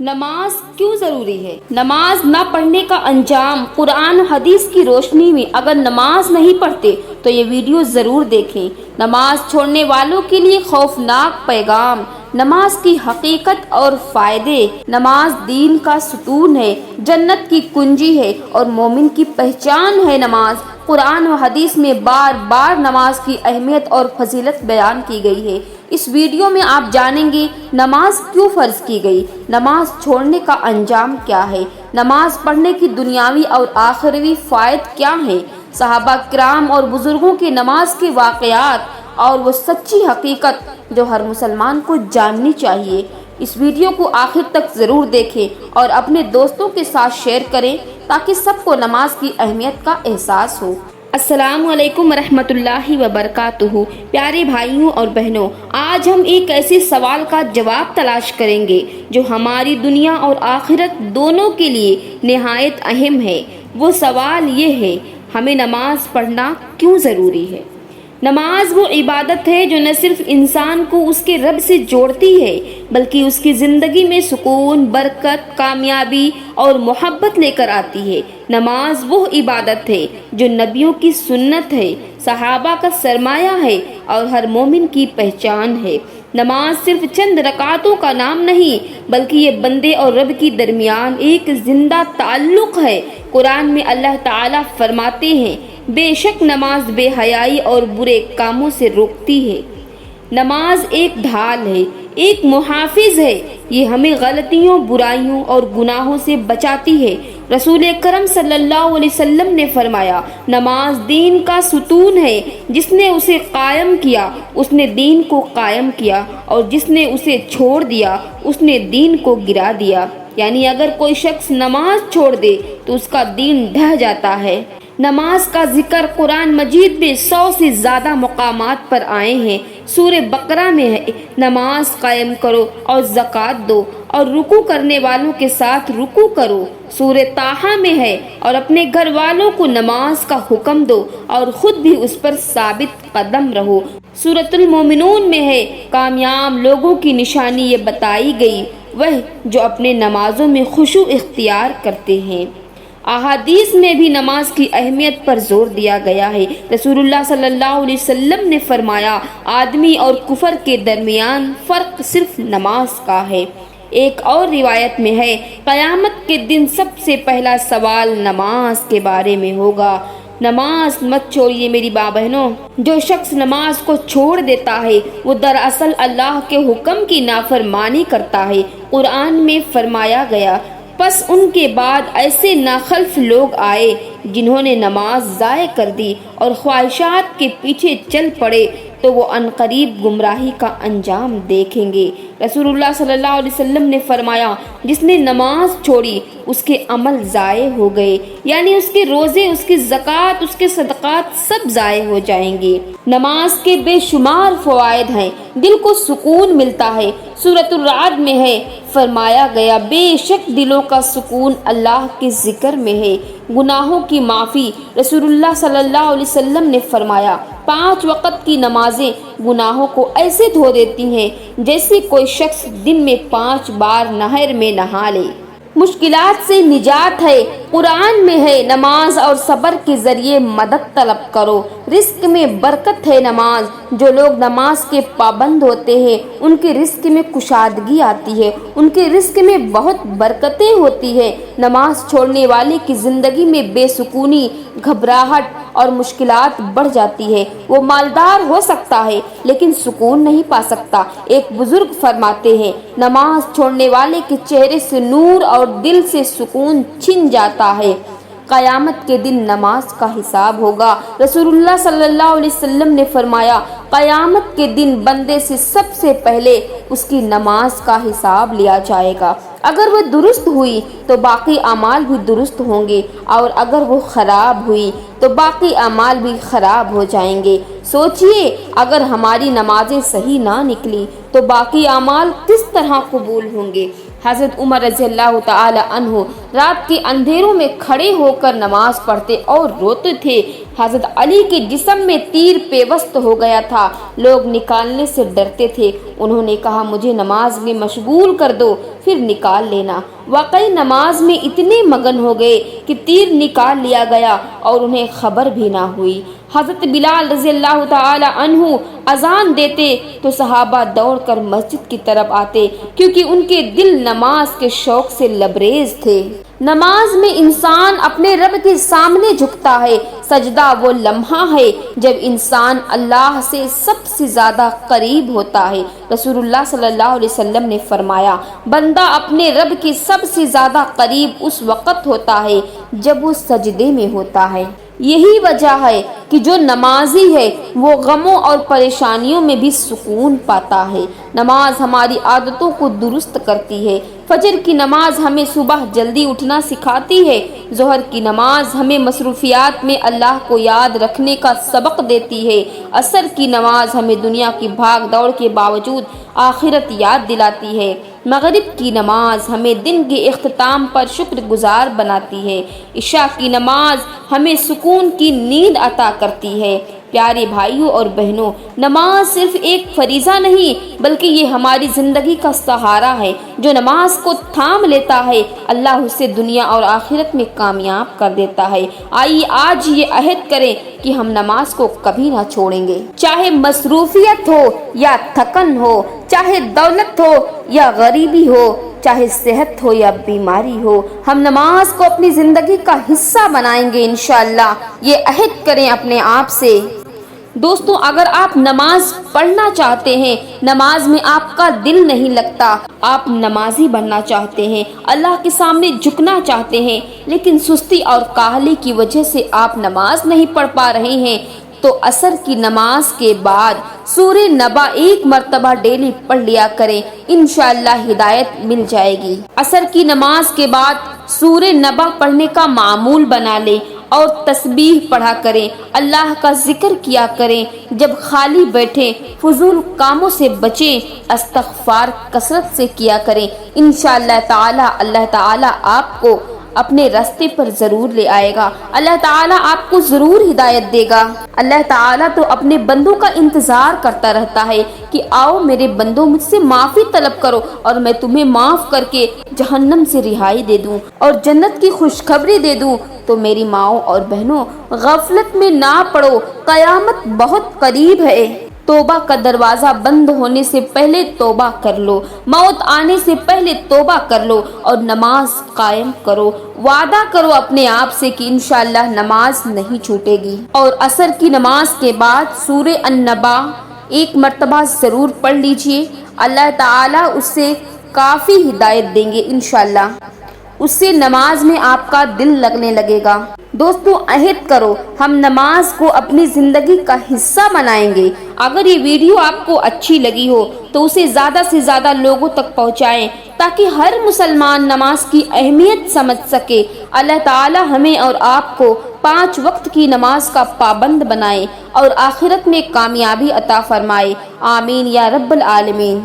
نماز کیوں ضروری ہے؟ نماز نہ پڑھنے کا انجام قرآن حدیث کی روشنی میں اگر نماز نہیں پڑھتے تو یہ ویڈیو ضرور دیکھیں۔ نماز چھوڑنے والوں کے لیے خوفناک پیغام، نماز کی حقیقت اور فائدے۔ نماز دین کا ستون ہے، جنت کی کنجی ہے اور مومن کی پہچان ہے۔ نماز قرآن و حدیث میں بار بار نماز کی اہمیت اور فضیلت بیان کی گئی ہے۔ اس ویڈیو میں آپ جانیں گے نماز کیوں فرض کی گئی، نماز چھوڑنے کا انجام کیا ہے، نماز پڑھنے کی دنیاوی اور آخروی فوائد کیا ہیں، صحابہ کرام اور بزرگوں کے نماز کے واقعات اور وہ سچی حقیقت جو ہر مسلمان کو جاننی چاہیے۔ اس ویڈیو کو آخر تک ضرور دیکھیں اور اپنے دوستوں کے ساتھ شیئر کریں تاکہ سب کو نماز کی اہمیت کا احساس ہو۔ السلام علیکم ورحمۃ اللہ وبرکاتہ۔ پیارے بھائیوں اور بہنوں، آج ہم ایک ایسے سوال کا جواب تلاش کریں گے جو ہماری دنیا اور آخرت دونوں کے لیے نہایت اہم ہے۔ وہ سوال یہ ہے، ہمیں نماز پڑھنا کیوں ضروری ہے؟ نماز وہ عبادت ہے جو نہ صرف انسان کو اس کے رب سے جوڑتی ہے بلکہ اس کی زندگی میں سکون، برکت، کامیابی اور محبت لے کر آتی ہے۔ نماز وہ عبادت ہے جو نبیوں کی سنت ہے، صحابہ کا سرمایہ ہے اور ہر مومن کی پہچان ہے۔ نماز صرف چند رکعتوں کا نام نہیں بلکہ یہ بندے اور رب کے درمیان ایک زندہ تعلق ہے۔ قرآن میں اللہ تعالیٰ فرماتے ہیں، بے شک نماز بے حیائی اور برے کاموں سے روکتی ہے۔ نماز ایک ڈھال ہے، ایک محافظ ہے، یہ ہمیں غلطیوں، برائیوں اور گناہوں سے بچاتی ہے۔ رسول اکرم صلی اللہ علیہ وسلم نے فرمایا، نماز دین کا ستون ہے، جس نے اسے قائم کیا اس نے دین کو قائم کیا اور جس نے اسے چھوڑ دیا اس نے دین کو گرا دیا۔ یعنی اگر کوئی شخص نماز چھوڑ دے تو اس کا دین ڈھہ جاتا ہے۔ نماز کا ذکر قرآن مجید میں 100 سے زیادہ مقامات پر آئے ہیں۔ سورہ بقرہ میں ہے، نماز قائم کرو اور زکوٰۃ دو اور رکوع کرنے والوں کے ساتھ رکوع کرو۔ سورہ طٰہٰ میں ہے، اور اپنے گھر والوں کو نماز کا حکم دو اور خود بھی اس پر ثابت قدم رہو۔ سورۃ المومنون میں ہے، کامیاب لوگوں کی نشانی یہ بتائی گئی، وہ جو اپنے نمازوں میں خشوع اختیار کرتے ہیں۔ احادیث میں بھی نماز کی اہمیت پر زور دیا گیا ہے۔ رسول اللہ صلی اللہ علیہ وسلم نے فرمایا، آدمی اور کفر کے درمیان فرق صرف نماز کا ہے۔ ایک اور روایت میں ہے، قیامت کے دن سب سے پہلا سوال نماز کے بارے میں ہوگا۔ نماز مت چھوڑیے میری ماں بہنوں۔ جو شخص نماز کو چھوڑ دیتا ہے وہ دراصل اللہ کے حکم کی نافرمانی کرتا ہے۔ قرآن میں فرمایا گیا، پس ان کے بعد ایسے ناخلف لوگ آئے جنہوں نے نماز ضائع کر دی اور خواہشات کے پیچھے چل پڑے تو وہ عنقریب گمراہی کا انجام دیکھیں گے۔ رسول اللہ صلی اللہ علیہ وسلم نے فرمایا، جس نے نماز چھوڑی اس کے عمل ضائع ہو گئے، یعنی اس کے روزے، اس کی زکوٰۃ، اس کے صدقات سب ضائع ہو جائیں گے۔ نماز کے بے شمار فوائد ہیں، دل کو سکون ملتا ہے۔ سورۃ الرعد میں ہے، فرمایا گیا، بے شک دلوں کا سکون اللہ کے ذکر میں ہے۔ گناہوں کی معافی، رسول اللہ صلی اللہ علیہ وسلم نے فرمایا، 5 وقت کی نمازیں گناہوں کو ایسے دھو دیتی ہیں جیسے کوئی شخص دن میں 5 بار نہر میں نہا لے۔ مشکلات سے نجات ہے، قرآن میں ہے، نماز اور صبر کے ذریعے مدد طلب کرو۔ رزق میں برکت ہے، نماز جو لوگ نماز کے پابند ہوتے ہیں ان کے رزق میں کشادگی آتی ہے، ان کے رزق میں بہت برکتیں ہوتی ہیں۔ نماز چھوڑنے والے کی زندگی میں بے سکونی، گھبراہٹ اور مشکلات بڑھ جاتی ہے۔ وہ مالدار ہو سکتا ہے لیکن سکون نہیں پا سکتا۔ ایک بزرگ فرماتے ہیں، نماز چھوڑنے والے کے چہرے سے نور اور دل سے سکون چھن جاتا ہے۔ قیامت کے دن نماز کا حساب ہوگا۔ رسول اللہ صلی اللہ علیہ وسلم نے فرمایا، قیامت کے دن بندے سے سب سے پہلے اس کی نماز کا حساب لیا جائے گا۔ اگر وہ درست ہوئی تو باقی اعمال بھی درست ہوں گے اور اگر وہ خراب ہوئی تو باقی اعمال بھی خراب ہو جائیں گے۔ سوچئے، اگر ہماری نمازیں صحیح نہ نکلی تو باقی اعمال کس طرح قبول ہوں گے؟ حضرت عمر رضی اللہ تعالی عنہ رات کے اندھیروں میں کھڑے ہو کر نماز پڑھتے اور روتے تھے، حضرت علی کے جسم میں تیر پیوست ہو گیا تھا، لوگ نکالنے سے ڈرتے تھے۔ انہوں نے کہا مجھے نماز میں مشغول کر دو، پھر نکال لینا۔ واقعی نماز میں اتنے مگن ہو گئے کہ تیر نکال لیا گیا اور انہیں خبر بھی نہ ہوئی۔ حضرت بلال رضی اللہ تعالی عنہ اذان دیتے تو صحابہ دوڑ کر مسجد کی طرف آتے، کیونکہ ان کے دل نماز کے شوق سے لبریز تھے۔ نماز میں انسان اپنے رب کے سامنے جھکتا ہے۔ سجدہ وہ لمحہ ہے جب انسان اللہ سے سب سے زیادہ قریب ہوتا ہے۔ رسول اللہ صلی اللہ علیہ وسلم نے فرمایا بندہ اپنے رب کے سب سے زیادہ قریب اس وقت ہوتا ہے جب وہ سجدے میں ہوتا ہے۔ یہی وجہ ہے کہ جو نمازی ہے وہ غموں اور پریشانیوں میں بھی سکون پاتا ہے۔ نماز ہماری عادتوں کو درست کرتی ہے۔ فجر کی نماز ہمیں صبح جلدی اٹھنا سکھاتی ہے۔ ظہر کی نماز ہمیں مصروفیات میں اللہ کو یاد رکھنے کا سبق دیتی ہے۔ عصر کی نماز ہمیں دنیا کی بھاگ دوڑ کے باوجود آخرت یاد دلاتی ہے۔ مغرب کی نماز ہمیں دن کے اختتام پر شکر گزار بناتی ہے۔ عشاء کی نماز ہمیں سکون کی نیند عطا کرتی ہے۔ پیارے بھائیوں اور بہنوں، نماز صرف ایک فریضہ نہیں بلکہ یہ ہماری زندگی کا سہارا ہے۔ جو نماز کو تھام لیتا ہے اللہ اسے دنیا اور آخرت میں کامیاب کر دیتا ہے۔ آئیے آج یہ عہد کریں کہ ہم نماز کو کبھی نہ چھوڑیں گے، چاہے مصروفیت ہو یا تھکن ہو، چاہے دولت ہو یا غریبی ہو، چاہے صحت ہو یا بیماری ہو، ہم نماز کو اپنی زندگی کا حصہ بنائیں گے انشاءاللہ۔ یہ عہد کریں اپنے آپ سے۔ دوستوں، اگر آپ نماز پڑھنا چاہتے ہیں، نماز میں آپ کا دل نہیں لگتا، آپ نمازی بننا چاہتے ہیں، اللہ کے سامنے جھکنا چاہتے ہیں، لیکن سستی اور کاہلی کی وجہ سے آپ نماز نہیں پڑھ پا رہے ہیں، تو عصر کی نماز کے بعد سورہ نبا ایک مرتبہ ڈیلی پڑھ لیا کریں، انشاءاللہ ہدایت مل جائے گی۔ عصر کی نماز کے بعد سورہ نبا پڑھنے کا معمول بنا لیں اور تسبیح پڑھا کریں، اللہ کا ذکر کیا کریں۔ جب خالی بیٹھیں فضول کاموں سے بچیں، استغفار کثرت سے کیا کریں، انشاءاللہ تعالی اللہ تعالی آپ کو اپنے راستے پر ضرور لے آئے گا۔ اللہ تعالیٰ آپ کو ضرور ہدایت دے گا۔ اللہ تعالیٰ تو اپنے بندوں کا انتظار کرتا رہتا ہے کہ آؤ میرے بندوں مجھ سے معافی طلب کرو اور میں تمہیں معاف کر کے جہنم سے رہائی دے دوں اور جنت کی خوشخبری دے دوں۔ تو میری ماؤں اور بہنوں، غفلت میں نہ پڑو، قیامت بہت قریب ہے۔ توبہ کا دروازہ بند ہونے سے پہلے توبہ کر لو، موت آنے سے پہلے توبہ کر لو اور نماز قائم کرو۔ وعدہ کرو اپنے آپ سے کہ انشاءاللہ نماز نہیں چھوٹے گی۔ اور عصر کی نماز کے بعد سورہ النبا ایک مرتبہ ضرور پڑھ لیجئے، اللہ تعالیٰ اس سے کافی ہدایت دیں گے انشاءاللہ۔ اس سے نماز میں آپ کا دل لگنے لگے گا۔ دوستو، عہد کرو ہم نماز کو اپنی زندگی کا حصہ بنائیں گے۔ اگر یہ ویڈیو آپ کو اچھی لگی ہو تو اسے زیادہ سے زیادہ لوگوں تک پہنچائیں تاکہ ہر مسلمان نماز کی اہمیت سمجھ سکے۔ اللہ تعالی ہمیں اور آپ کو 5 وقت کی نماز کا پابند بنائے اور آخرت میں کامیابی عطا فرمائے۔ آمین یا رب العالمین۔